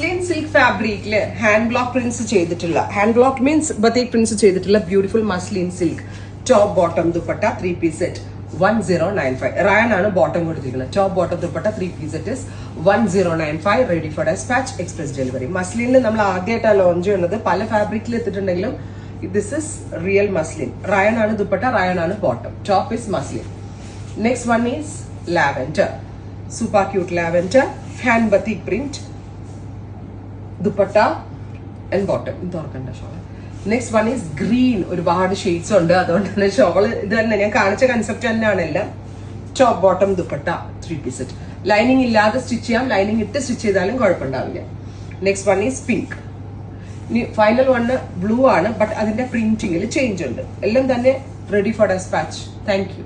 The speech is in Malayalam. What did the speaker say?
മസ്ലിൻ സിൽക്ക് ഫാബ്രിക്കില് ഹാൻഡ് ബ്ലോക്ക് പ്രിന്റ്സ് ചെയ്തിട്ടുള്ള, hand block means batik prints ചെയ്തിട്ടുള്ള beautiful muslin silk top bottom dupatta 3-piece set 1095. Rayon ആണ് ബോട്ടം കൊടുത്തിരിക്കുന്നത്. Top bottom dupatta 3-piece set 1095. Ready for dispatch, express delivery. മസ്ലിനിൽ നമ്മൾ ആദ്യമായിട്ടാണ് ലോഞ്ച് ചെയ്യുന്നത്. പല ഫാബ്രിക്കിൽ എത്തിയിട്ടുണ്ടെങ്കിലും this is real muslin. Rayon ആണ് ദുപ്പട്ട, റയാൻ ആണ് bottom. Top is muslin. Next one is lavender. Super cute lavender hand batik print dupatta and bottom. ഇത് ഓർക്കണ്ട shawl. Next one is green. ഒരുപാട് ഷെയ്ഡ്സ് ഉണ്ട്, അതുകൊണ്ട് തന്നെ ഷോള് ഇത് തന്നെ ഞാൻ കാണിച്ച കൺസെപ്റ്റ് തന്നെയാണ് എല്ലാം. Top bottom dupatta 3-piece set. Lining ഇല്ലാതെ സ്റ്റിച്ച് ചെയ്യാം, ലൈനിങ് ഇട്ട് സ്റ്റിച്ച് ചെയ്താലും കുഴപ്പമുണ്ടാവില്ല. Next one is pink. Final one blue ആണ്, ബട്ട് അതിന്റെ പ്രിന്റിങ്ങിൽ ചേഞ്ച് ഉണ്ട്. എല്ലാം തന്നെ ready for dispatch. Thank U.